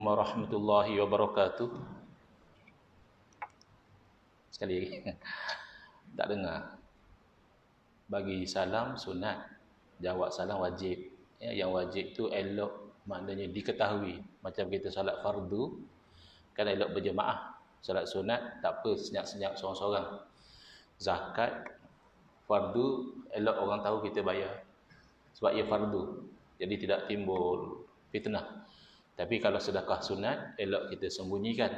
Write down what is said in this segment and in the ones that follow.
warahmatullahi wabarakatuh. Sekali lagi. Tak dengar. Bagi salam sunat, jawab salam wajib. Ya, yang wajib tu elok, maknanya diketahui. Macam kita solat fardu, kan elok berjemaah. Solat sunat tak apa senyap-senyap seorang-seorang. Zakat fardu elok orang tahu kita bayar sebab ia fardu, jadi tidak timbul fitnah. Tapi kalau sedekah sunat elok kita sembunyikan,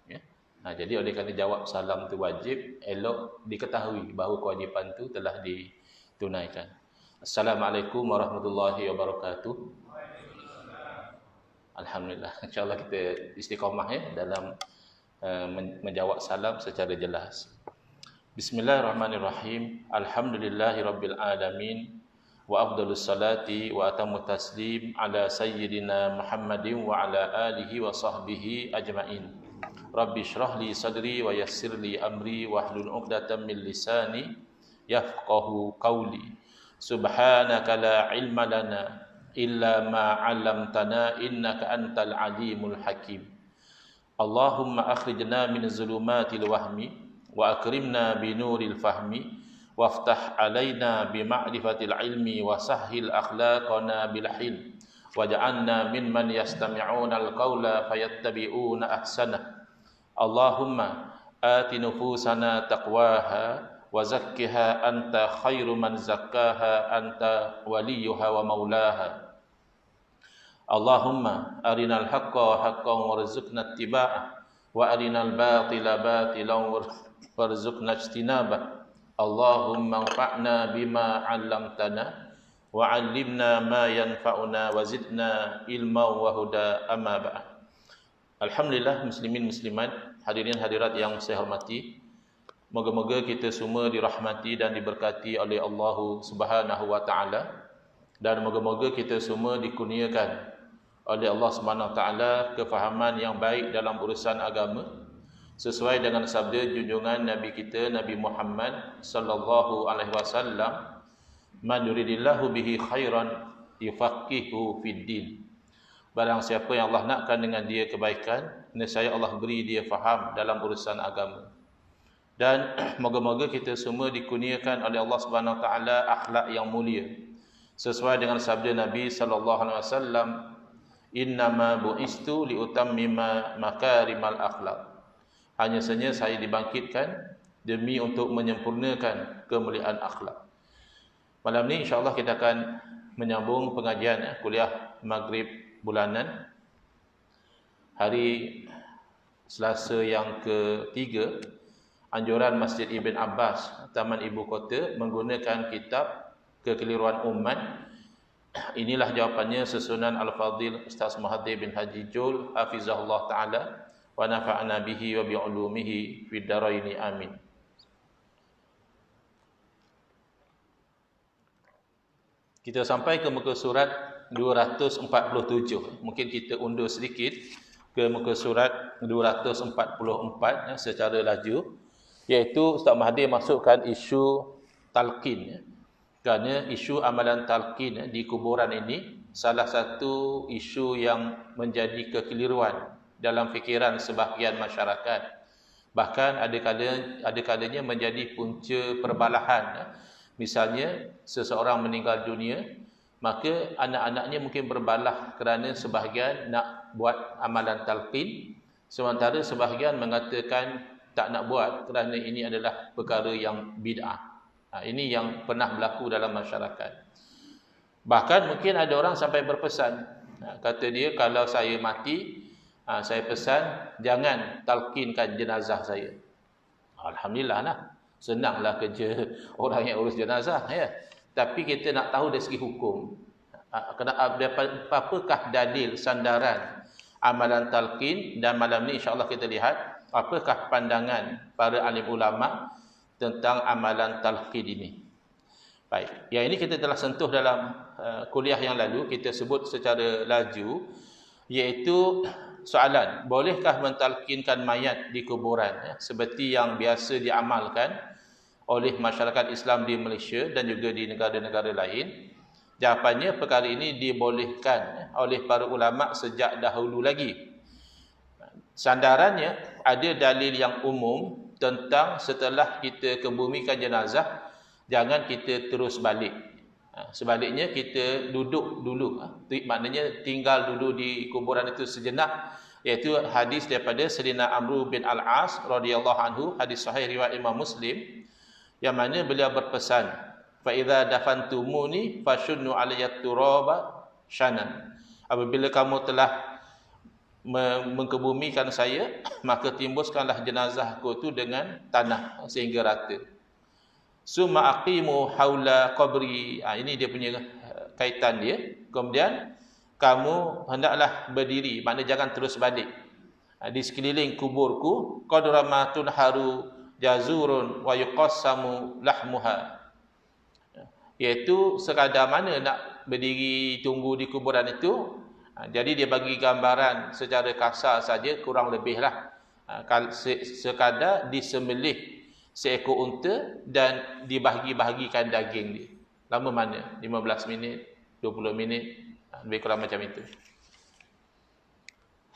ya. Jadi oleh kerana jawab salam tu wajib, elok diketahui bahawa kewajipan tu telah ditunaikan. Assalamualaikum warahmatullahi wabarakatuh. Alhamdulillah, insyaAllah kita istiqamah ya dalam menjawab salam secara jelas. Bismillahirrahmanirrahim. Alhamdulillahirabbil alamin. Wa afdhalus salati wa atammu taslim ala sayyidina Muhammadin wa ala alihi wa sahbihi ajmain. Rabbi shrah li sadri wa yassir li amri wahlul 'uqdatam min lisani yafqahu qawli. Subhanaka la ilma lana illa ma 'allamtana innaka antal alimul hakim. Allahumma akhrijna min zulumatil wahmi wa akrimna binuril fahmi waftah alaina bima'rifatil ilmi wa sahhil akhlaqana bil hilm waj'alna mimman yastami'una al-qawla fayattabi'una ahsana. Allahumma ati nufusana taqwaha wa zakkiha anta khairu man zakkaha anta waliyuha wa maulaha. Allahumma arinal haqqa haqqan warzuqna ittiba'ah wa arinal batila batilan warzuqna ijtinabah. Allahumma anfa'na bima 'allamtana wa 'allimna ma yanfa'una wa zidna ilma wa huda, amma ba'd. Alhamdulillah, muslimin muslimat, hadirin hadirat yang saya hormati. Moga-moga kita semua dirahmati dan diberkati oleh Allah Subhanahu wa taala, dan moga-moga kita semua dikurniakan oleh Allah Subhanahu wa taala kefahaman yang baik dalam urusan agama, sesuai dengan sabda junjungan Nabi kita Nabi Muhammad sallallahu alaihi wasallam, man yuridillahu bihi khairan yufaqihu fid din. Barang siapa yang Allah nakkan dengan dia kebaikan, nescaya Allah beri dia faham dalam urusan agama. Dan moga-moga kita semua dikurniakan oleh Allah Subhanahu wa taala akhlak yang mulia, sesuai dengan sabda Nabi sallallahu alaihi wasallam, innama bu'istu liutammima makarimal akhlak. Hanya saja saya dibangkitkan demi untuk menyempurnakan kemuliaan akhlak. Malam ni insya-Allah kita akan menyambung pengajian kuliah Maghrib bulanan hari Selasa yang ketiga, anjuran Masjid Ibn Abbas, Taman Ibu Kota, menggunakan kitab Kekeliruan Umat. Inilah jawapannya susunan Al-Fadhil Ustaz Mahathir bin Haji Jul hafizahullah taala wa nafa'na bihi wa bi'ulumihi fid dharaini amin. Kita sampai ke muka surat 247. Mungkin kita undur sedikit ke muka surat 244 secara laju, iaitu Ustaz Mahathir masukkan isu talqin. Kerana isu amalan talqin di kuburan ini salah satu isu yang menjadi kekeliruan dalam fikiran sebahagian masyarakat. Bahkan ada kalanya menjadi punca perbalahan. Misalnya seseorang meninggal dunia, maka anak-anaknya mungkin berbalah kerana sebahagian nak buat amalan talqin, sementara sebahagian mengatakan tak nak buat kerana ini adalah perkara yang bid'ah. Ini yang pernah berlaku dalam masyarakat. Bahkan mungkin ada orang sampai berpesan, kata dia, kalau saya mati, saya pesan jangan talqinkan jenazah saya. Alhamdulillah lah, senanglah kerja orang yang urus jenazah, ya. Tapi kita nak tahu dari segi hukum, apakah dalil sandaran amalan talqin. Dan malam ni insya-Allah kita lihat apakah pandangan para alim ulama tentang amalan talqin ini. Baik, yang ini kita telah sentuh dalam kuliah yang lalu, kita sebut secara laju, iaitu soalan, bolehkah mentalkinkan mayat di kuburan, ya, seperti yang biasa diamalkan oleh masyarakat Islam di Malaysia dan juga di negara-negara lain. Jawapannya, perkara ini dibolehkan oleh para ulama sejak dahulu lagi. Sandarannya ada dalil yang umum tentang setelah kita kebumikan jenazah, jangan kita terus balik. Sebaliknya kita duduk dulu. Maknanya tinggal dulu di kuburan itu sejenak. Iaitu hadis daripada Sayyidina Amr bin Al-As radhiyallahu anhu, hadis sahih riwayat Imam Muslim, yang mana beliau berpesan, fa idza dafantumuni fashunnu alayya turaba shanan. Apabila kamu telah mengkebumikan saya, maka timbuskanlah jenazahku itu dengan tanah sehingga rata. Summa aqimu haula qabri. Ini dia punya kaitan dia. Kemudian kamu hendaklah berdiri, maknanya jangan terus balik. Di sekeliling kuburku qadramatun haru jazurun wa yuqassamu lahmuha. Iaitu sekadar mana nak berdiri tunggu di kuburan itu. Jadi dia bagi gambaran secara kasar saja, kurang lebihlah sekadar disembelih seekor unta dan dibahagi-bahagikan daging dia. Lama mana? 15 minit, 20 minit, lebih kurang macam itu.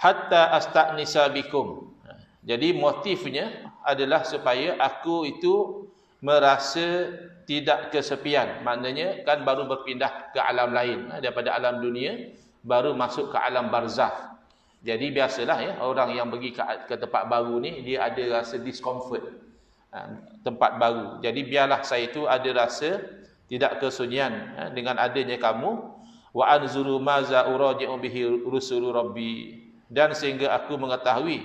Hatta asta'nisa bikum. Jadi motifnya adalah supaya aku itu merasa tidak kesepian. Maknanya kan baru berpindah ke alam lain, daripada alam dunia baru masuk ke alam barzakh. Jadi biasalah ya, orang yang pergi ke tempat baru ni dia ada rasa discomfort, tempat baru. Jadi biarlah saya itu ada rasa tidak kesunyian dengan adanya kamu. Wa anzuru maza uraji'u bihi rusulu rabbi, dan sehingga aku mengetahui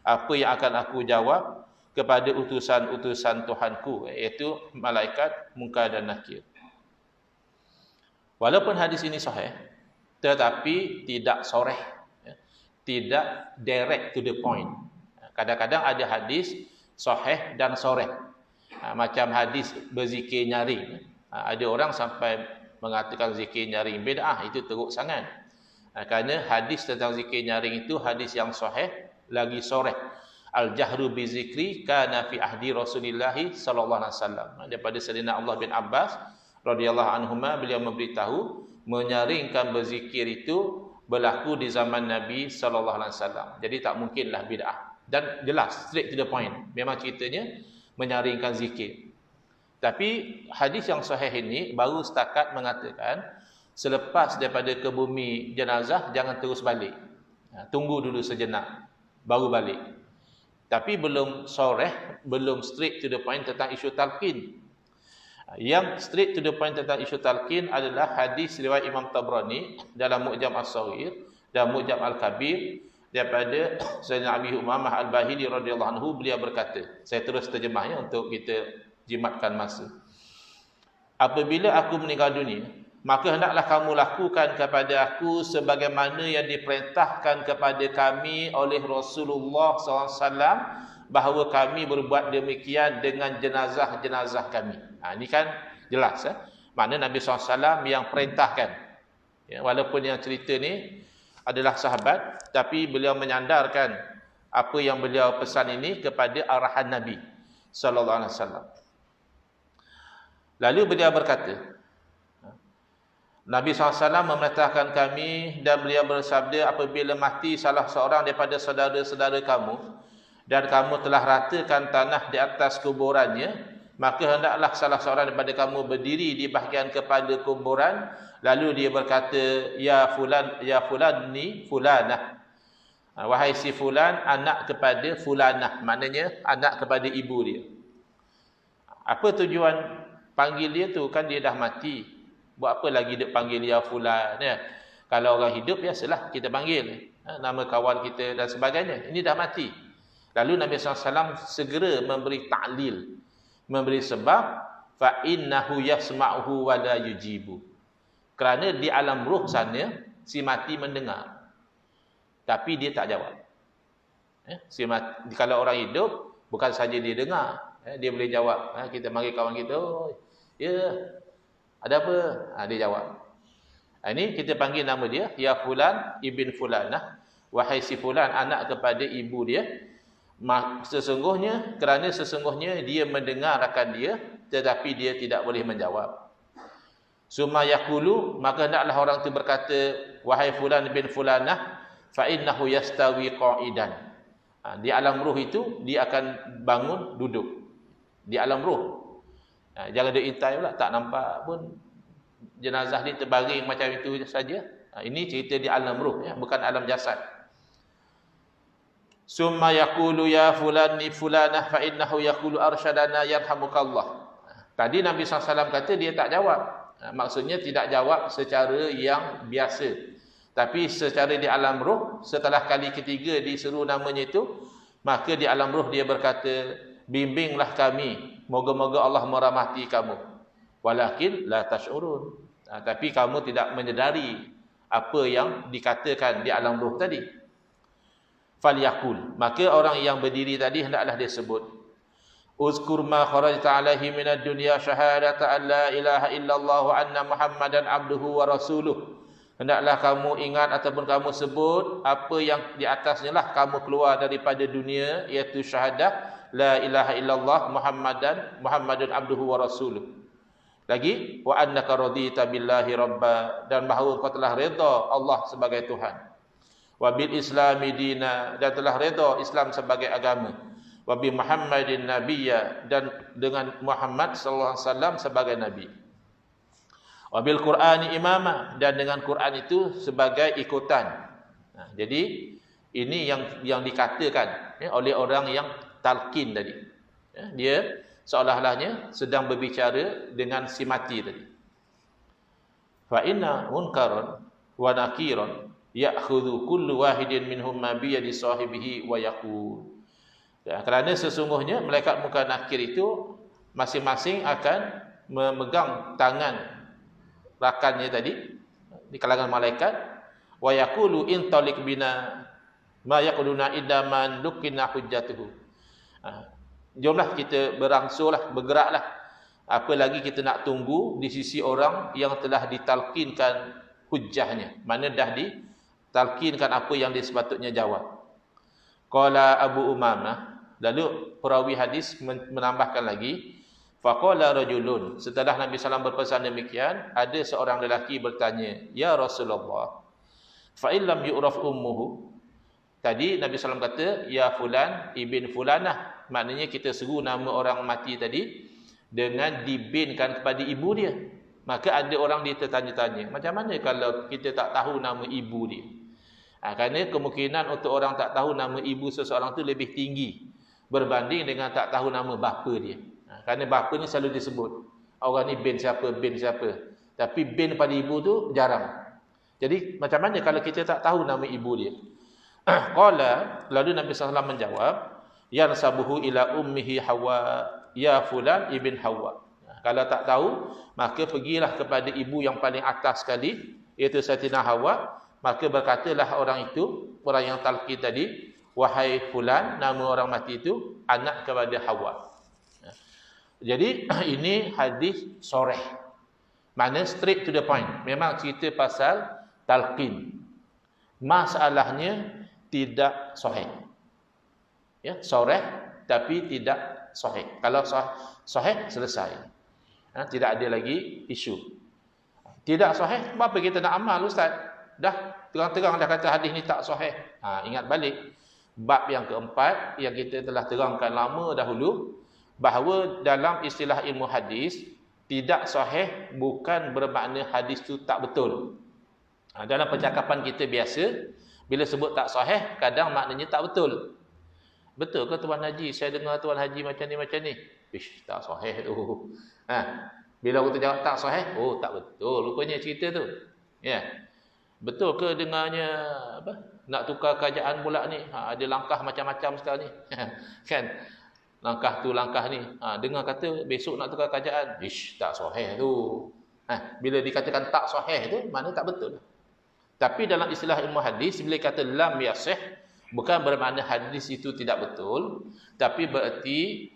apa yang akan aku jawab kepada utusan-utusan Tuhanku, iaitu malaikat Munkar dan Nakir. Walaupun hadis ini sahih, tetapi tidak soreh, tidak direct to the point. Kadang-kadang ada hadis sahih dan soreh, macam hadis berzikir nyaring. Ada orang sampai mengatakan zikir nyaring bid'ah, itu teruk sangat. Kerana hadis tentang zikir nyaring itu hadis yang sahih lagi soreh. Al-jahru bi zikri kana fi ahdi Rasulillah sallallahu alaihi wasallam. Daripada Sayyidina Allah bin Abbas radhiyallahu anhuma, beliau memberitahu menyaringkan berzikir itu berlaku di zaman Nabi sallallahu alaihi wasallam. Jadi tak mungkinlah bid'ah. Dan jelas, straight to the point. Memang ceritanya menyaringkan zikir. Tapi hadis yang sahih ini baru setakat mengatakan selepas daripada kebumi jenazah jangan terus balik. Tunggu dulu sejenak baru balik. Tapi belum soreh, belum straight to the point tentang isu talqin. Yang straight to the point tentang isu talqin adalah hadis riwayat Imam Tabrani dalam Mu'jam As-Saghir dan Mu'jam Al-Kabir daripada Sayyidina Abi Umamah Al-Bahili radhiyallahu anhu. Beliau berkata, saya terus terjemahnya untuk kita jimatkan masa. Apabila aku meninggal dunia, maka hendaklah kamu lakukan kepada aku sebagaimana yang diperintahkan kepada kami oleh Rasulullah SAW, bahawa kami berbuat demikian dengan jenazah-jenazah kami. Ini kan jelas. Mana Nabi SAW yang perintahkan. Walaupun yang cerita ni adalah sahabat, tapi beliau menyandarkan apa yang beliau pesan ini kepada arahan Nabi SAW. Lalu beliau berkata, Nabi SAW memerintahkan kami dan beliau bersabda, apabila mati salah seorang daripada saudara-saudara kamu dan kamu telah ratakan tanah di atas kuburannya, maka hendaklah salah seorang daripada kamu berdiri di bahagian kepala kuburan, lalu dia berkata, ya fulan ni fulanah, wahai si fulan, anak kepada fulanah, maknanya anak kepada ibu dia. Apa tujuan panggil dia tu? Kan dia dah mati, buat apa lagi dia panggil ya fulan ya? Kalau orang hidup biasalah kita panggil nama kawan kita dan sebagainya. Ini dah mati. Lalu Nabi SAW segera memberi ta'lil, memberi sebab, fa innahu yasma'uhu wa la yujibu. Kerana di alam ruh sana si mati mendengar, tapi dia tak jawab. Si mati, kalau orang hidup bukan saja dia dengar, dia boleh jawab. Kita panggil kawan kita, oh, ya, ada apa? Dia jawab. Ini kita panggil nama dia, ya fulan ibn fulanah, wahai si fulan, anak kepada ibu dia. Kerana sesungguhnya dia mendengar akan dia, tetapi dia tidak boleh menjawab. Summa yaqulu, maka hendaklah orang itu berkata, wahai fulan bin fulanah, fa innahu yastawi qa'idan. Di alam ruh itu dia akan bangun duduk. Di alam ruh. Jangan dia intai pula, tak nampak pun jenazah dia terbaring macam itu saja. Ini cerita di alam ruh, ya, bukan alam jasad. Summa yaqulu ya fulani fulanah fa innahu yaqulu arsyadana yarhamukallah. Tadi Nabi SAW kata dia tak jawab. Maksudnya tidak jawab secara yang biasa. Tapi secara di alam ruh, setelah kali ketiga diseru namanya itu, maka di alam ruh dia berkata, bimbinglah kami, moga-moga Allah merahmati kamu. Walakin la tash'urun. Tapi kamu tidak menyedari apa yang dikatakan di alam ruh tadi. Falyakul. Maka orang yang berdiri tadi hendaklah dia sebut, uzkur ma kharajta alaihi minad dunya syahadata an la ilaha illallah wa anna muhammadan abduhu wa rasuluh. Hendaklah kamu ingat ataupun kamu sebut apa yang di atasnya lah kamu keluar daripada dunia, iaitu syahadah la ilaha illallah muhammadun abduhu wa rasuluh. Lagi, wa annaka radita billahi rabba, dan bahawa kau telah redha Allah sebagai Tuhan. Wa bil islami dina, dan telah redha Islam sebagai agama. Wa bi muhammadin nabiyya, dan dengan Muhammad sallallahu alaihi wasallam sebagai nabi. Wa bil Qur'ani imama, dan dengan Quran itu sebagai ikutan. Jadi ini yang dikatakan oleh orang yang talqin tadi. Dia seolah-olahnya sedang berbicara dengan si mati tadi. Fa inna munkaran wa nakiran ya'khudhu kullu wahidin minhum ma bi yadi sahibihi wa yaqul. Kerana sesungguhnya malaikat munkar nakir itu masing-masing akan memegang tangan rakannya tadi di kalangan malaikat, wa yaqulu in taliq bina ma yaquluna idaman lukina hujjatuhu. Jomlah kita berangsurlah, bergeraklah. Apa lagi kita nak tunggu di sisi orang yang telah ditalqinkan hujjahnya, mana dah ditalqinkan apa yang dia sepatutnya jawab. Qala Abu Umamah, lalu perawi hadis menambahkan lagi, faqala rajulun, setelah Nabi SAW berpesan demikian, ada seorang lelaki bertanya, ya Rasulullah, fa illam yu'raf ummuhu. Tadi Nabi SAW kata, ya fulan ibn fulanah, maknanya kita seru nama orang mati tadi dengan dibinkan kepada ibu dia. Maka ada orang dia tertanya-tanya, macam mana kalau kita tak tahu nama ibu dia? Kerana kemungkinan untuk orang tak tahu nama ibu seseorang tu lebih tinggi berbanding dengan tak tahu nama bapa dia. Kerana bapa ni selalu disebut, orang ni bin siapa, bin siapa. Tapi bin pada ibu tu jarang. Jadi macam mana kalau kita tak tahu nama ibu dia? Qala, lalu Nabi SAW menjawab, yansabuhu ila ummihi Hawa, ya fulan ibn Hawa. Kalau tak tahu, maka pergilah kepada ibu yang paling atas sekali, iaitu Sayyidina Hawa. Maka berkatalah orang itu, orang yang talqin tadi, wahai fulan, nama orang mati itu anak kepada Hawa. Jadi ini hadis soreh, mana straight to the point. Memang cerita pasal talqin. Masalahnya tidak sahih. Ya, soreh tapi tidak sahih. Kalau sahih selesai. Tidak ada lagi isu. Tidak sahih, apa kita nak amal ustaz? Dah terang-terang dah kata hadis ni tak sahih. Ingat balik bab yang keempat yang kita telah terangkan lama dahulu, bahawa dalam istilah ilmu hadis, tidak sahih bukan bermakna hadis tu tak betul. Dalam percakapan kita biasa, bila sebut tak sahih, kadang maknanya tak betul. Betul ke Tuan Haji? Saya dengar Tuan Haji macam ni. Ish, tak sahih tu. Bila kita jawab tak sahih, oh tak betul rupanya cerita tu. Ya. Betul ke dengarnya apa? Nak tukar kerajaan pula ni? Ada langkah macam-macam sekarang ni. Kan? Langkah tu langkah ni. Dengar kata besok nak tukar kerajaan. Ish, tak sahih tu. Bila dikatakan tak sahih tu, mana tak betul. Tapi dalam istilah ilmu hadis, bila kata lam yasih, bukan bermakna hadis itu tidak betul, tapi bererti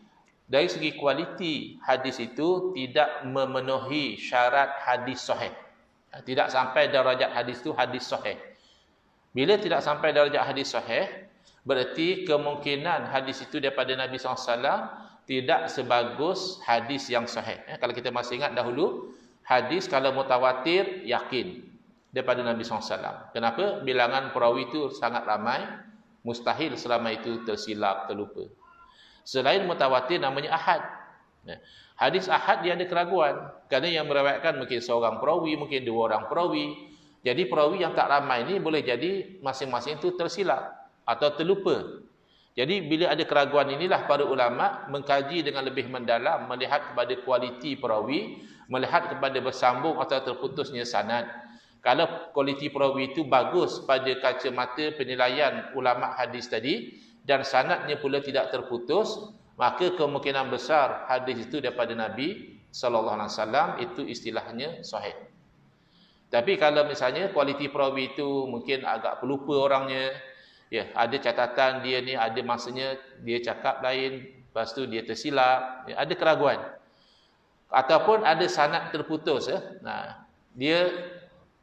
dari segi kualiti hadis itu tidak memenuhi syarat hadis sahih. Tidak sampai darjat hadis itu hadis sahih. Bila tidak sampai darjat hadis sahih, bererti kemungkinan hadis itu daripada Nabi SAW tidak sebagus hadis yang sahih. Kalau kita masih ingat dahulu, hadis kalau mutawatir yakin daripada Nabi SAW. Kenapa? Bilangan perawi itu sangat ramai. Mustahil selama itu tersilap, terlupa. Selain mutawatir namanya ahad. Hadis ahad dia ada keraguan. Kerana yang meriwayatkan mungkin seorang perawi, mungkin dua orang perawi. Jadi perawi yang tak ramai ni boleh jadi masing-masing itu tersilap atau terlupa. Jadi bila ada keraguan inilah para ulama mengkaji dengan lebih mendalam, melihat kepada kualiti perawi, melihat kepada bersambung atau terputusnya sanad. Kalau kualiti perawi itu bagus pada kacamata penilaian ulama hadis tadi dan sanadnya pula tidak terputus, maka kemungkinan besar hadis itu daripada Nabi sallallahu alaihi wasallam, itu istilahnya sahih. Tapi kalau misalnya kualiti perawi itu mungkin agak pelupa orangnya, ya, ada catatan dia ni, ada masanya dia cakap lain, lepas tu dia tersilap, ya, ada keraguan. Ataupun ada sanad terputus, ya. Nah, dia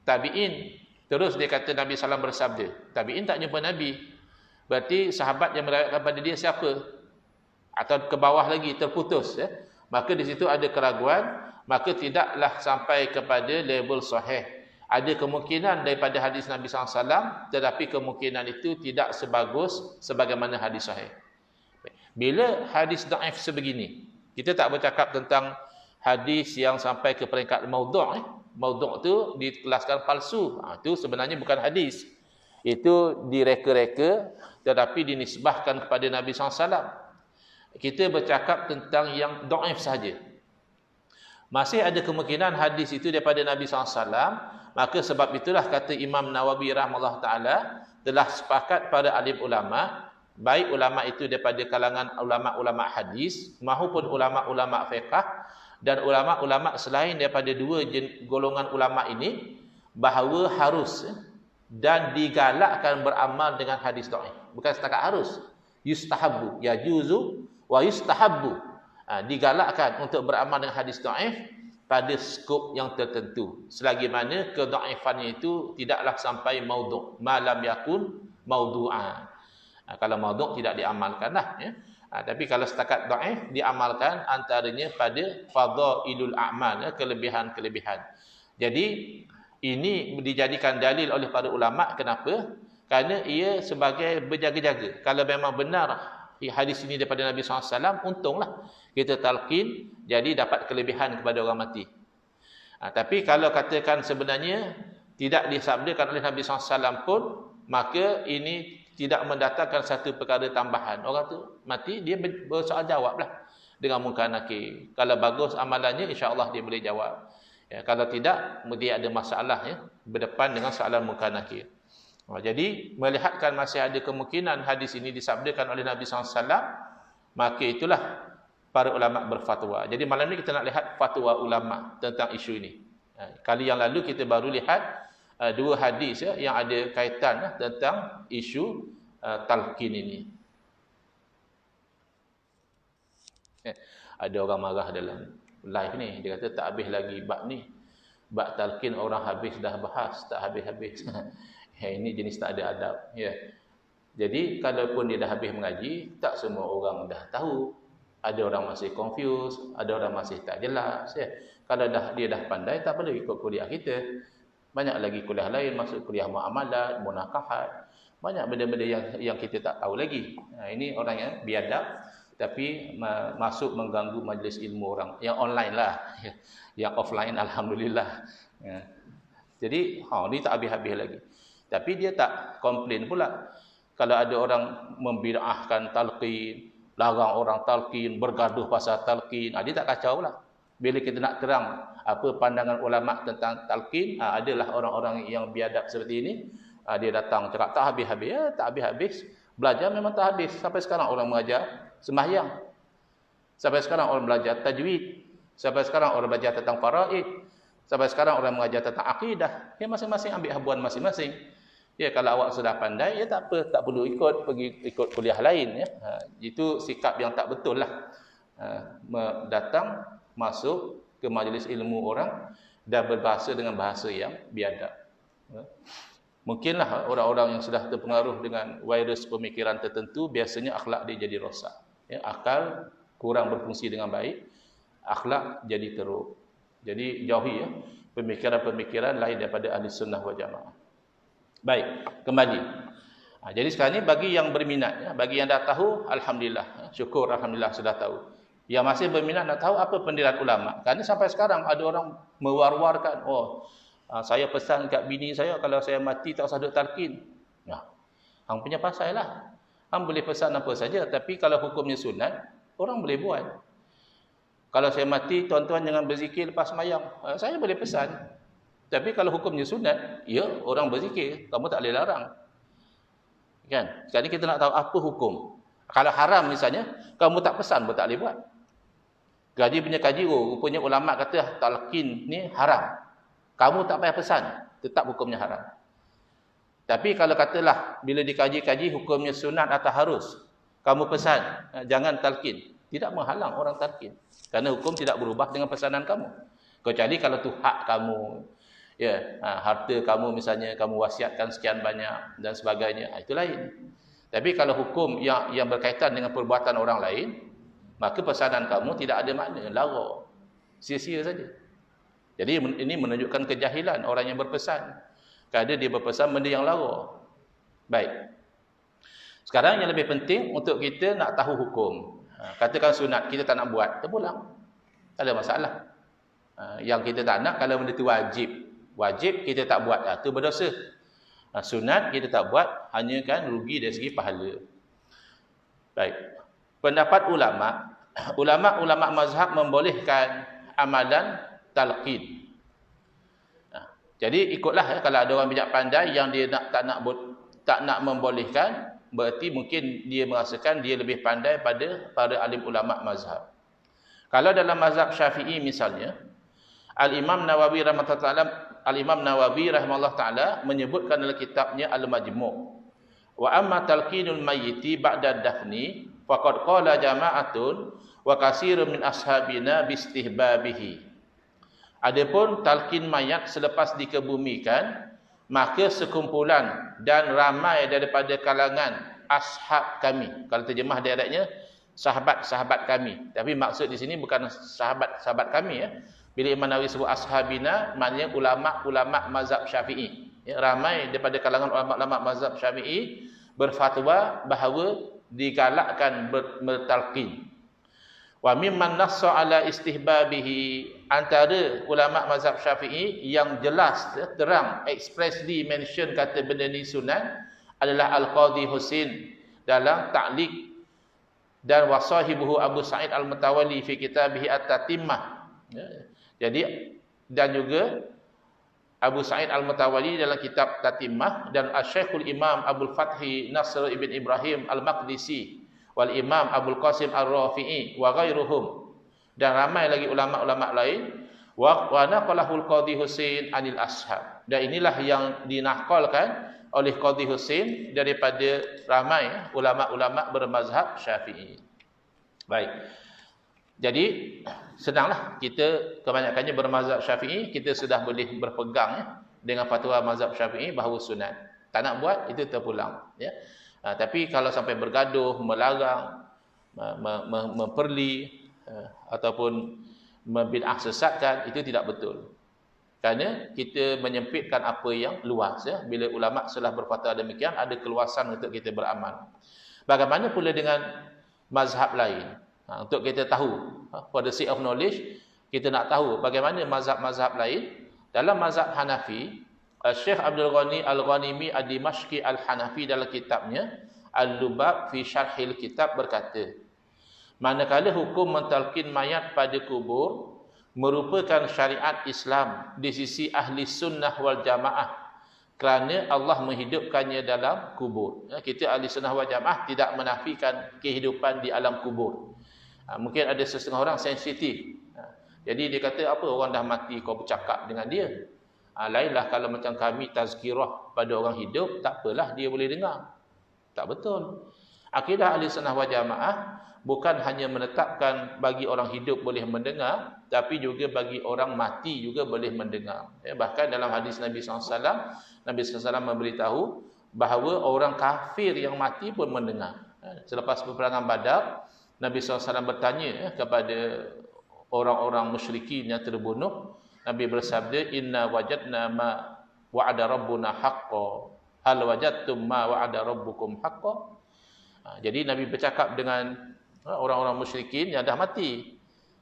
tabi'in, terus dia kata Nabi SAW bersabda. Tabi'in tak jumpa Nabi. Berarti sahabat yang meriwayatkan pada dia siapa? Atau ke bawah lagi terputus, ya. Maka di situ ada keraguan, maka tidaklah sampai kepada level sahih. Ada kemungkinan daripada hadis Nabi SAW, tetapi kemungkinan itu tidak sebagus sebagaimana hadis sahih. Bila hadis daif sebegini, kita tak bercakap tentang hadis yang sampai ke peringkat maudhu'. Maudhu' tu dikelaskan palsu. Itu sebenarnya bukan hadis. Itu direka-reka, tetapi dinisbahkan kepada Nabi SAW. Kita bercakap tentang yang daif sahaja. Masih ada kemungkinan hadis itu daripada Nabi SAW. Maka sebab itulah kata Imam Nawawi rahimahullah ta'ala, telah sepakat para alim ulama, baik ulama itu daripada kalangan ulama-ulama hadis maupun ulama-ulama fiqh dan ulama-ulama selain daripada dua golongan ulama ini, bahawa harus dan digalakkan beramal dengan hadis dhaif. Bukan setakat harus, yustahabbu, yajuzu wa yustahabbu. Digalakkan untuk beramal dengan hadis dhaif pada skop yang tertentu, selagi mana kedhaifannya itu tidaklah sampai maudhu', malam yakun maudhu'an. Kalau maudhu' tidak diamalkanlah, ya. Tapi kalau setakat dhaif diamalkan, antaranya pada fadailul a'mal, ya, kelebihan-kelebihan. Jadi ini dijadikan dalil oleh para ulama. Kenapa? Kerana ia sebagai berjaga-jaga. Kalau memang benar hadis ini daripada Nabi SAW, untunglah kita talqin, jadi dapat kelebihan kepada orang mati. Tapi kalau katakan sebenarnya tidak disabdakan oleh Nabi SAW pun, maka ini tidak mendatangkan satu perkara tambahan. Orang tu mati, dia bersoal jawablah dengan munkar nakir. Kalau bagus amalannya, insya-Allah dia boleh jawab. Ya, kalau tidak, dia ada masalah, ya, berdepan dengan soalan munkar nakir. Jadi melihatkan masih ada kemungkinan hadis ini disabdakan oleh Nabi SAW, maka itulah para ulama berfatwa. Jadi malam ni kita nak lihat fatwa ulama tentang isu ini. Kali yang lalu kita baru lihat dua hadis, ya, yang ada kaitan, ya, tentang isu talqin ini. Ada orang marah dalam live ni, dia kata tak habis lagi bab ni. Bab talqin orang habis dah bahas, tak habis-habis. Ini jenis tak ada adab, ya. Jadi kalaupun dia dah habis mengaji, tak semua orang dah tahu. Ada orang masih confused, ada orang masih tak jelas, ya. Kalau dia dah pandai, tak perlu ikut kuliah kita. Banyak lagi kuliah lain, masuk kuliah muamalat, munakahat. Banyak benda-benda yang kita tak tahu lagi. Ini orang yang biadab, tapi masuk mengganggu majlis ilmu orang. Yang online lah, yang offline alhamdulillah. Ya. Jadi ni tak habis-habis lagi. Tapi dia tak komplain pula. Kalau ada orang membid'ahkan talqin, larang orang talqin, bergaduh pasal talqin, dia tak kacau pula. Bila kita nak terang apa pandangan ulama tentang talqin, adalah orang-orang yang biadab seperti ini, dia datang cakap tak habis-habis. Ya, tak habis-habis. Belajar memang tak habis. Sampai sekarang orang mengajar sembahyang. Sampai sekarang orang belajar tajwid. Sampai sekarang orang belajar tentang faraid. Sampai sekarang orang mengajar tentang akidah. Ya, masing-masing ambil habuan masing-masing. Ya, kalau awak sudah pandai, ya tak apa, tak perlu ikut kuliah lain, ya. Itu sikap yang tak betul lah. Datang, masuk ke majlis ilmu orang dan berbahasa dengan bahasa yang biadab. Mungkinlah orang-orang yang sudah terpengaruh dengan virus pemikiran tertentu, biasanya akhlak dia jadi rosak. Ya, akal kurang berfungsi dengan baik, akhlak jadi teruk. Jadi jauhi, ya, pemikiran-pemikiran lain daripada ahli sunnah wal jamaah. Baik, kembali. Jadi sekarang ni bagi yang berminat, bagi yang dah tahu, alhamdulillah, syukur alhamdulillah sudah tahu. Yang masih berminat nak tahu apa pendirian ulama. Kerana sampai sekarang ada orang mewar-warkan, saya pesan kat bini saya kalau saya mati tak usah duk talqin. Hang punya pasal lah. Hang boleh pesan apa saja, tapi kalau hukumnya sunat, orang boleh buat. Kalau saya mati, tuan-tuan jangan berzikir lepas sembahyang. Saya boleh pesan. Tapi kalau hukumnya sunat, ya orang berzikir, kamu tak boleh larang. Kan? Sekarang ni kita nak tahu apa hukum. Kalau haram misalnya, kamu tak pesan pun tak boleh buat. Gaji punya kaji, rupanya ulama kata talqin ni haram. Kamu tak payah pesan, tetap hukumnya haram. Tapi kalau katalah bila dikaji-kaji hukumnya sunat atau harus, kamu pesan, jangan talqin. Tidak menghalang orang talqin. Kerana hukum tidak berubah dengan pesanan kamu. Kecuali kalau tu hak kamu, harta kamu misalnya kamu wasiatkan sekian banyak dan sebagainya, itu lain. Tapi kalau hukum yang berkaitan dengan perbuatan orang lain, maka pesanan kamu tidak ada makna, lara, sia-sia saja. Jadi ini menunjukkan kejahilan orang yang berpesan. Kerana dia berpesan benda yang lara. Baik. Sekarang yang lebih penting untuk kita nak tahu hukum. Katakan sunat, kita tak nak buat, terpulang. Tak ada masalah. Yang kita tak nak, kalau benda itu wajib. Wajib kita tak buat, itu berdosa. Sunat kita tak buat, hanya kan rugi dari segi pahala. Baik. Pendapat ulama mazhab membolehkan amalan talqin. Jadi ikutlah kalau ada orang bijak pandai yang dia tak nak membolehkan, berarti mungkin dia merasakan dia lebih pandai pada para alim ulama mazhab. Kalau dalam mazhab Syafi'i misalnya, Al-Imam Nawawi rahimahullah taala menyebutkan dalam kitabnya Al-Majmu', wa amma talqinul mayyiti ba'da dafni faqad qala jama'atun wa katsirun min ashabina bistihbabihi. Adapun talqin mayat selepas dikebumikan, maka sekumpulan dan ramai daripada kalangan ashab kami. Kalau terjemah direktnya, sahabat-sahabat kami. Tapi maksud di sini bukan sahabat-sahabat kami. Bila Imam Nawawi sebut ashabina, maknanya ulama-ulama mazhab Syafi'i. Ramai daripada kalangan ulama-ulama mazhab Syafi'i berfatwa bahawa digalakkan bertalqin. Wa mimman nassa ala istihbabihi, antara ulama mazhab Syafi'i yang jelas terang expressly mention kata benda ni sunat adalah Al-Qadhi Husain dalam Ta'liq dan wasahibuhu Abu Sa'id Al-Mutawalli fi kitabih At-Tatimmah. Jadi dan juga Abu Sa'id Al-Mutawalli dalam kitab Tatimmah, dan Asy-Syekhul Imam Abdul Fathi Nasr ibn Ibrahim Al-Maqdisi wal Imam Abdul Qasim Ar-Rafi'i wa ghairuhum, dan ramai lagi ulama-ulama lain. Wa naqalahul Qadhi Husain anil ashab, dan inilah yang dinaqalkan oleh Qadhi Husain daripada ramai ulama-ulama bermazhab Syafi'i. Baik. Jadi senanglah, kita kebanyakannya bermazhab Syafi'i, kita sudah boleh berpegang dengan fatwa mazhab Syafi'i bahawa sunat. Tak nak buat, itu terpulang, ya. Tapi kalau sampai bergaduh, melarang, memperli ataupun membid'ah sesatkan, itu tidak betul. Kerana kita menyempitkan apa yang luas, ya. Bila ulama telah berfatwa demikian, ada keluasan untuk kita beramal. Bagaimana pula dengan mazhab lain? Untuk kita tahu, for the sake of knowledge, kita nak tahu bagaimana mazhab-mazhab lain. Dalam mazhab Hanafi, Syekh Abdul Ghani Al-Ghanimi Ad-Dimashqi Al-Hanafi dalam kitabnya Al-Lubab fi Syarhil Kitab berkata, manakala hukum mentalqin mayat pada kubur merupakan syariat Islam di sisi ahli sunnah wal jamaah, kerana Allah menghidupkannya dalam kubur. Kita ahli sunnah wal jamaah tidak menafikan kehidupan di alam kubur. Mungkin ada setengah orang sensitif. Jadi dia kata, apa orang dah mati kau bercakap dengan dia? Lainlah kalau macam kami tazkirah pada orang hidup, tak apalah dia boleh dengar. Tak betul. Akidah ahli sunnah wal jamaah bukan hanya menetapkan bagi orang hidup boleh mendengar, tapi juga bagi orang mati juga boleh mendengar. Bahkan dalam hadis Nabi SAW, Nabi SAW memberitahu bahawa orang kafir yang mati pun mendengar. Selepas peperangan Badar, Nabi SAW bertanya kepada orang-orang musyrikin yang terbunuh. Nabi bersabda, inna wajadna ma wa'ada rabbuna haqqan. Hal wajadtum ma wa'ada rabbukum haqqan. Jadi Nabi bercakap dengan orang-orang musyrikin yang dah mati.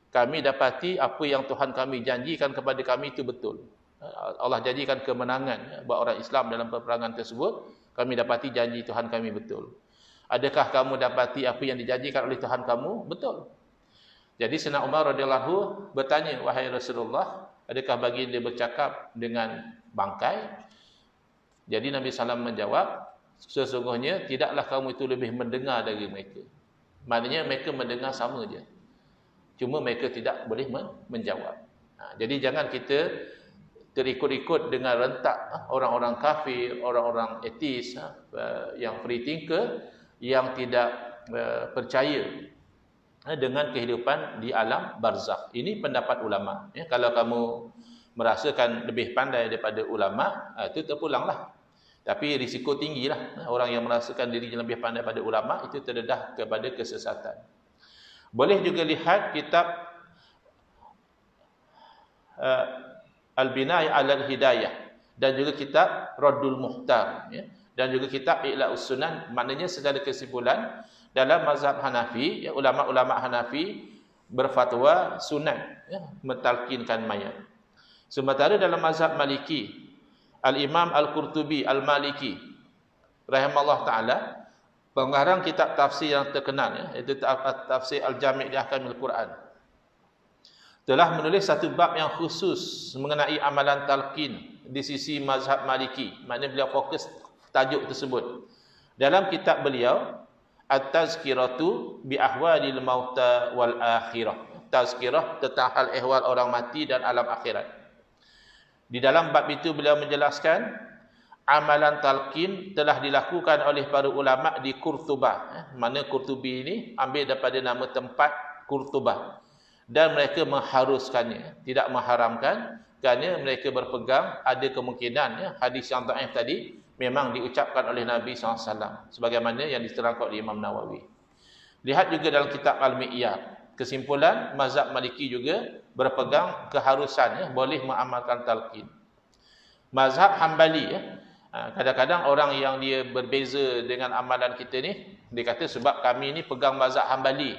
Kami dapati apa yang Tuhan kami janjikan kepada kami itu betul. Allah janjikan kemenangan buat orang Islam dalam peperangan tersebut. Kami dapati janji Tuhan kami betul. Adakah kamu dapati apa yang dijanjikan oleh Tuhan kamu? Betul. Jadi Sayyidina Umar radhiyallahu bertanya, wahai Rasulullah, adakah baginda bercakap dengan bangkai? Jadi Nabi SAW menjawab, sesungguhnya tidaklah kamu itu lebih mendengar dari mereka. Maknanya mereka mendengar sama je. Cuma mereka tidak boleh menjawab. Jadi jangan kita terikut-ikut dengan rentak orang-orang kafir, orang-orang ateis, yang free thinker, yang tidak percaya dengan kehidupan di alam barzakh. Ini pendapat ulama. Kalau kamu merasakan lebih pandai daripada ulama, itu terpulanglah. Tapi risiko tinggilah. Orang yang merasakan dirinya lebih pandai daripada ulama, itu terdedah kepada kesesatan. Boleh juga lihat kitab Al-Binayah al-Hidayah dan juga kitab Raddul Muhtar, dan juga kitab I'la'us Sunan. Maknanya secara kesimpulan, dalam mazhab Hanafi, ulama-ulama Hanafi berfatwa sunat mentalkinkan mayat. Sementara dalam mazhab Maliki, Al-Imam Al-Qurtubi Al-Maliki rahimallahu taala, pengarang kitab tafsir yang terkenal, iaitu tafsir Al-Jami' li Ahkamil Quran, telah menulis satu bab yang khusus mengenai amalan talqin di sisi mazhab Maliki. Maknanya beliau fokus tajuk tersebut. Dalam kitab beliau, At-Tazkiratu bi ahwalil mauta wal akhirah. Tazkirah tentang hal ehwal orang mati dan alam akhirat. Di dalam bab itu beliau menjelaskan amalan talqin telah dilakukan oleh para ulama di Qurtubah. Mana Qurtubi ini ambil daripada nama tempat Qurtubah. Dan mereka mengharuskannya, tidak mengharamkan, kerana mereka berpegang ada kemungkinan hadis yang dhaif tadi memang diucapkan oleh Nabi SAW, sebagaimana yang diterangkan oleh Imam Nawawi. Lihat juga dalam kitab Al-Mi'yar. Kesimpulan, mazhab Maliki juga berpegang keharusan, boleh mengamalkan talqin. Mazhab Hambali, kadang-kadang orang yang dia berbeza dengan amalan kita ni, dia kata sebab kami ni pegang mazhab Hambali.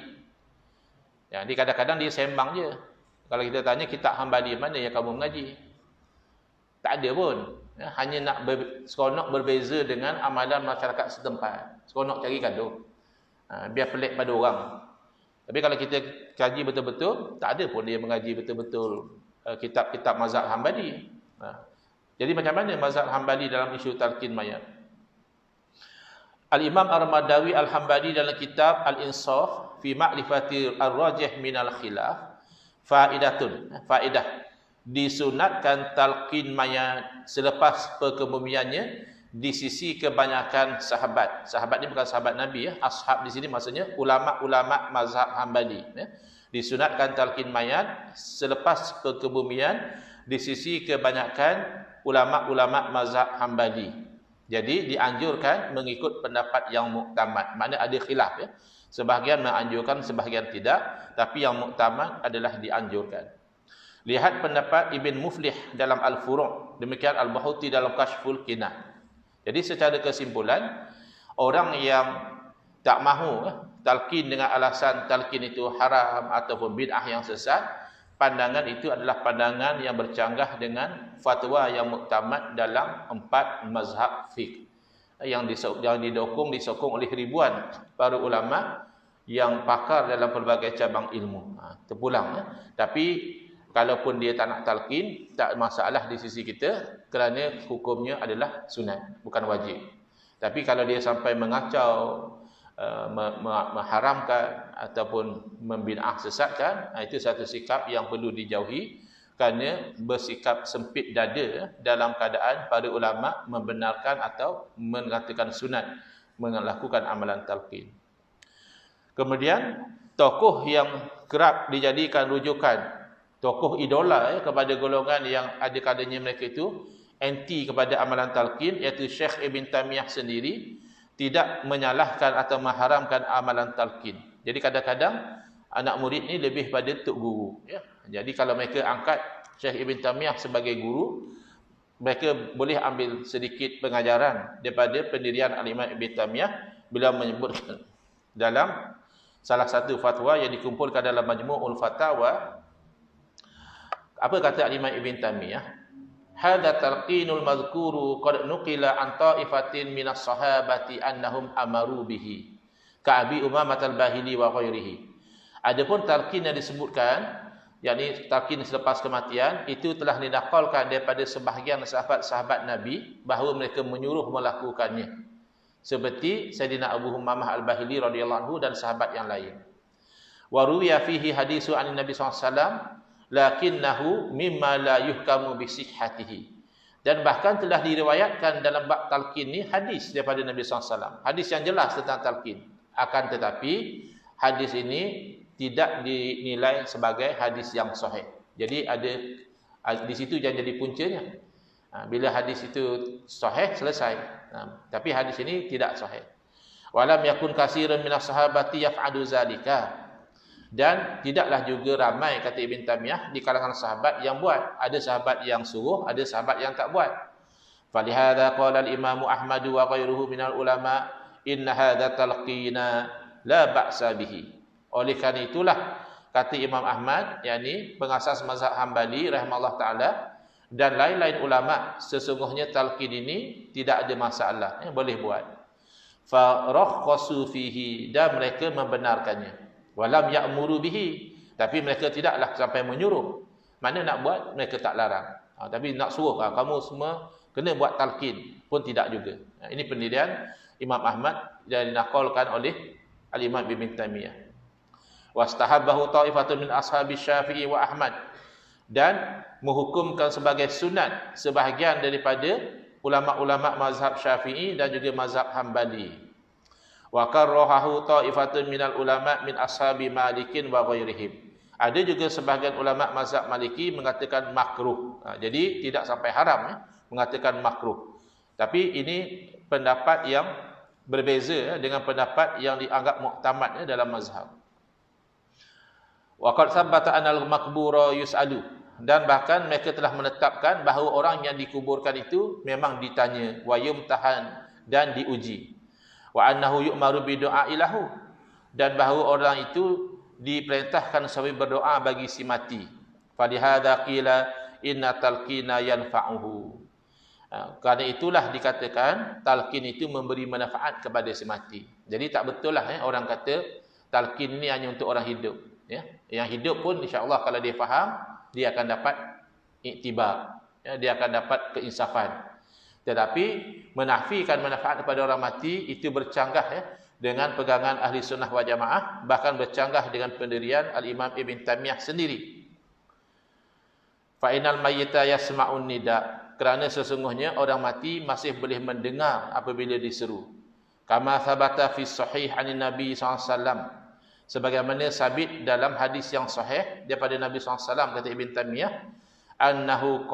Jadi kadang-kadang dia sembang je. Kalau kita tanya kitab Hambali mana yang kamu mengaji? Tak ada pun. Hanya nak seronok berbeza dengan amalan masyarakat setempat. Seronok cari gaduh. Biar pelik pada orang. Tapi kalau kita kaji betul-betul, tak ada pun dia mengaji betul-betul kitab-kitab mazhab Hambali. Jadi macam mana mazhab Hambali dalam isu talqin mayat? Al-Imam Ar-Madawi Al-Hambali dalam kitab Al-Insaf fi ma'rifati ar-rajih minal khilaf, faedah disunatkan talqin mayat selepas perkebumiannya di sisi kebanyakan sahabat. Sahabat ni bukan sahabat Nabi, ashab di sini maksudnya ulama-ulama mazhab Hambali. Disunatkan talqin mayat selepas perkebumian di sisi kebanyakan ulama-ulama mazhab Hambali. Jadi dianjurkan mengikut pendapat yang muktamad. Maknanya ada khilaf, Sebahagian menganjurkan, sebahagian tidak, tapi yang muktamad adalah dianjurkan. Lihat pendapat Ibn Muflih dalam Al-Furu', demikian Al-Bahuti dalam Kashful Kinah. Jadi secara kesimpulan, orang yang tak mahu talqin dengan alasan talqin itu haram ataupun bid'ah yang sesat, pandangan itu adalah pandangan yang bercanggah dengan fatwa yang muktamad dalam 4 mazhab fiqh yang disokong oleh ribuan para ulama yang pakar dalam pelbagai cabang ilmu. Terpulang. Tapi kalaupun dia tak nak talqin, tak masalah di sisi kita, kerana hukumnya adalah sunat, bukan wajib. Tapi kalau dia sampai mengacau, mengharamkan ataupun membid'ah sesatkan, itu satu sikap yang perlu dijauhi, kerana bersikap sempit dada dalam keadaan para ulama membenarkan atau mengatakan sunat melakukan amalan talqin. Kemudian tokoh yang kerap dijadikan rujukan, tokoh idola kepada golongan yang ada kalanya mereka itu anti kepada amalan talqin, iaitu Syekh Ibn Taymiyah sendiri tidak menyalahkan atau mengharamkan amalan talqin. Jadi kadang-kadang anak murid ni lebih pada tok guru. Jadi kalau mereka angkat Syekh Ibn Taymiyah sebagai guru, mereka boleh ambil sedikit pengajaran daripada pendirian Al-Imam Ibn Taymiyah bila menyebutkan dalam salah satu fatwa yang dikumpulkan dalam Majmu'ul Fatawa. Apa kata Al-Imam Ibn Taymiyah? Hadza talqinul madhkuru qad nuqila an ta'ifatin minas sahabati annahum amaru bihi ka Abi Umamah al-Bahili wa ghairihi. Adapun talqin yang disebutkan, yakni talqin selepas kematian, itu telah dinakalkan daripada sebahagian sahabat-sahabat Nabi bahawa mereka menyuruh melakukannya, seperti Sayyidina Abu Umamah al-Bahili radhiyallahu anhu dan sahabat yang lain. Wa ruwiya fihi hadisu an Nabi sallallahu alaihi wasallam lakinnahu mimma la yuhkamu bi sihhatihi. Dan bahkan telah diriwayatkan dalam bab talqin ni hadis daripada Nabi sallallahu alaihi wasallam, hadis yang jelas tentang talqin. Akan tetapi hadis ini tidak dinilai sebagai hadis yang sahih. Jadi ada di situ yang jadi puncanya. Bila hadis itu sahih, selesai. Tapi hadis ini tidak sahih. Walam yakun katsirun minas sahabati yaf'alu zalika. Dan tidaklah juga ramai, kata Ibn Taymiyah, di kalangan sahabat yang buat. Ada sahabat yang suruh, ada sahabat yang tak buat. Falihadza qala al-Imam Ahmad wa ghairuhu minal ulama inna hadza talqina la ba'sa bihi. Oleh kerana itulah kata Imam Ahmad, yakni pengasas mazhab Hambali rahimahullah taala, dan lain-lain ulama, sesungguhnya talqin ini tidak ada masalah, boleh buat. Fa rakhasu fihi, dan mereka membenarkannya. Walam ya'muru bihi, tapi mereka tidaklah sampai menyuruh. Mana nak buat, mereka tak larang. Tapi nak suruh, kamu semua kena buat talqin, pun tidak juga. Ini pendirian Imam Ahmad yang dinakalkan oleh Al-Imam Ibn Taymiyah. Wastahabbahu ta'ifatun min ashabi Syafi'i wa Ahmad, dan menghukumkan sebagai sunat sebahagian daripada ulama-ulama mazhab Syafi'i dan juga mazhab Hambali. Wa karrahahu ta'ifatun minal ulama min ashabi Malikin wa ghairihim. Ada juga sebahagian ulama mazhab Maliki mengatakan makruh. Jadi tidak sampai haram, mengatakan makruh. Tapi ini pendapat yang berbeza dengan pendapat yang dianggap muktamad dalam mazhab. Wa qad thabata anal maqbura yus'alu, dan bahkan mereka telah menetapkan bahawa orang yang dikuburkan itu memang ditanya, wa yumtahan, dan diuji. Wa annahu yu'maru bi du'a'i lahu, dan bahawa orang itu diperintahkan sambil berdoa bagi si mati. Falihadza qila inna talqina yanfa'uhu. Kerana itulah dikatakan talqin itu memberi manfaat kepada si mati. Jadi tak betul lah orang kata talqin ni hanya untuk orang hidup. Yang hidup pun insya-Allah kalau dia faham, dia akan dapat iktibar. Dia akan dapat keinsafan. Tetapi menafikan manfaat kepada orang mati itu bercanggah dengan pegangan ahli sunnah wal jamaah, bahkan bercanggah dengan pendirian Al-Imam Ibn Taymiyah sendiri. Fa inal mayyita yasma'un nida, kerana sesungguhnya orang mati masih boleh mendengar apabila diseru. Kama thabata fi sahih anin Nabi SAW, sebagaimana sabit dalam hadis yang sahih daripada Nabi SAW, kata Ibn Taymiyah, annahu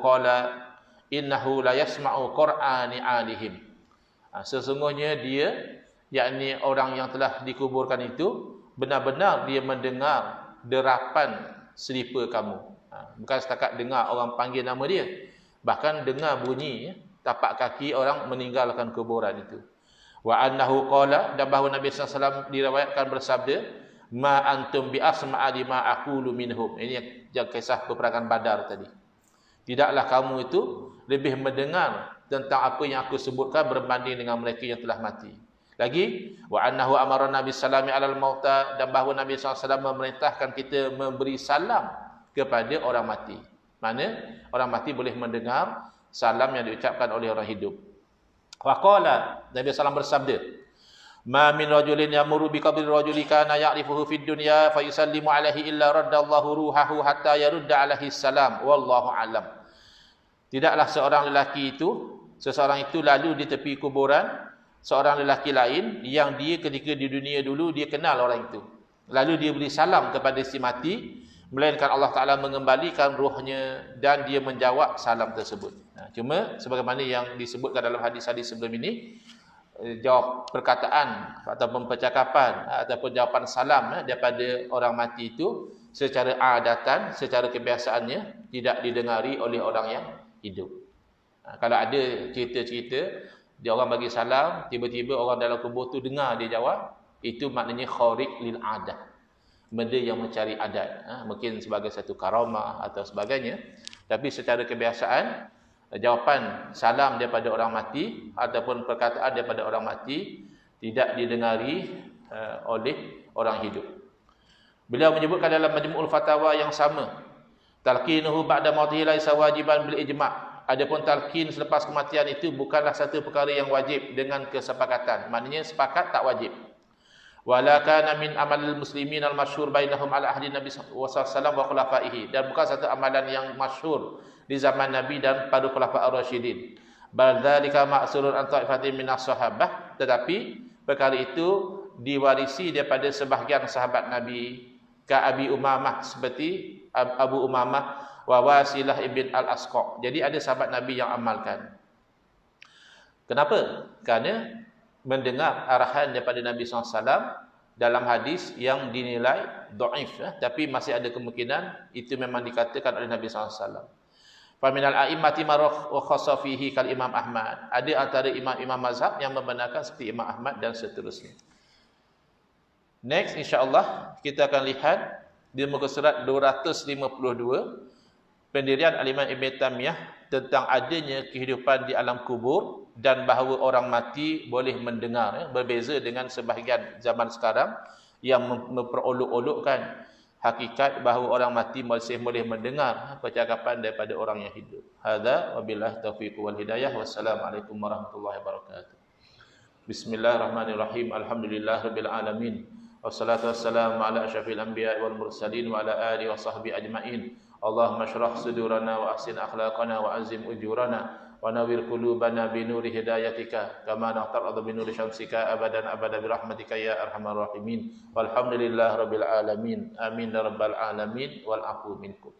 qala innahu la yasma'u qur'ani alihim. Sesungguhnya dia, yakni orang yang telah dikuburkan itu, benar-benar dia mendengar derapan selipar kamu. Bukan setakat dengar orang panggil nama dia, bahkan dengar bunyi tapak kaki orang meninggalkan kuburan itu. Wa annahu qala, dan bahawa Nabi SAW diriwayatkan bersabda, ma antum bi asma'a lima aqulu minhum. Ini yang kisah peperangan Badar tadi. Tidaklah kamu itu lebih mendengar tentang apa yang aku sebutkan berbanding dengan mereka yang telah mati. Lagi, wa annahu amara Nabi sallallahu alal mauta, dan bahawa Nabi SAW memerintahkan kita memberi salam kepada orang mati. Mana orang mati boleh mendengar salam yang diucapkan oleh orang hidup. Wa qala, Nabi SAW bersabda, ma min rajulin yamuru bi qabri rajuli kana ya'rifuhu fid dunya fa yusallimu alaihi illa raddallahu ruhahu hatta yarudda alaihi salam wallahu alam. Tidaklah seseorang itu lalu di tepi kuburan seorang lelaki lain yang dia ketika di dunia dulu dia kenal orang itu, lalu dia beri salam kepada si mati, melainkan Allah Ta'ala mengembalikan ruhnya dan dia menjawab salam tersebut. Cuma sebagaimana yang disebutkan dalam hadis-hadis sebelum ini, jawab perkataan ataupun percakapan ataupun jawapan salam daripada orang mati itu secara adatan, secara kebiasaannya tidak didengari oleh orang yang hidup. Kalau ada cerita-cerita dia orang bagi salam, tiba-tiba orang dalam kubur tu dengar dia jawab, itu maknanya khariq lil adah, benda yang mencari adat. Mungkin sebagai satu karamah atau sebagainya. Tapi secara kebiasaan, jawapan salam daripada orang mati ataupun perkataan daripada orang mati tidak didengari oleh orang hidup. Beliau menyebutkan dalam Majmu'ul Fatawa yang sama, talqinuhu ba'da mautihi laisa wajiban bil ijma'. Adapun talqin selepas kematian itu bukanlah satu perkara yang wajib dengan kesepakatan. Maknanya sepakat tak wajib. Wala kana min amalil muslimin al-masyhur bainahum ala ahdi Nabi sallallahu alaihi wasallam wa khulafaihi, dan bukan satu amalan yang masyhur di zaman Nabi dan para khulafa ar-rasyidin. Bal dzalika ma'surun an ta'ifatin minas sahabah, tetapi perkara itu diwarisi daripada sebahagian sahabat Nabi, ka Abi Umamah, seperti Abu Umamah wa Wasilah ibn al-Asqa. Jadi ada sahabat Nabi yang amalkan. Kenapa? Kerana mendengar arahan daripada Nabi SAW dalam hadis yang dinilai dhaif, tapi masih ada kemungkinan itu memang dikatakan oleh Nabi SAW. Faminal a'immati marah wa khassa fihi kal Imam Ahmad. Ada antara imam-imam mazhab yang membenarkan seperti Imam Ahmad dan seterusnya. Next, insya-Allah kita akan lihat di muka surat 252 pendirian Al-Imam Ibn Taymiyah tentang adanya kehidupan di alam kubur dan bahawa orang mati boleh mendengar, berbeza dengan sebahagian zaman sekarang yang memperolok-olokkan hakikat bahawa orang mati masih boleh mendengar percakapan daripada orang yang hidup. Hadza wabillahi taufiq wal hidayah. Wassalamualaikum warahmatullahi wabarakatuh. Bismillahirrahmanirrahim. Alhamdulillahirabbil alamin. Wassalatu wassalamu ala asyrafil anbiya'i wal mursalin wa ala alihi wa sahbihi ajma'in. Allahumma shrah sudurana wa ahsin akhlaqana wa azim ujurana wa nawwir qulubana bi nuri hidayatika kama naqtaradu bi nuri syamsika abadan abada bi rahmatika ya arhamar rahimin. Walhamdulillahirabbil alamin. Amin ya rabbal alamin wal afu minkum.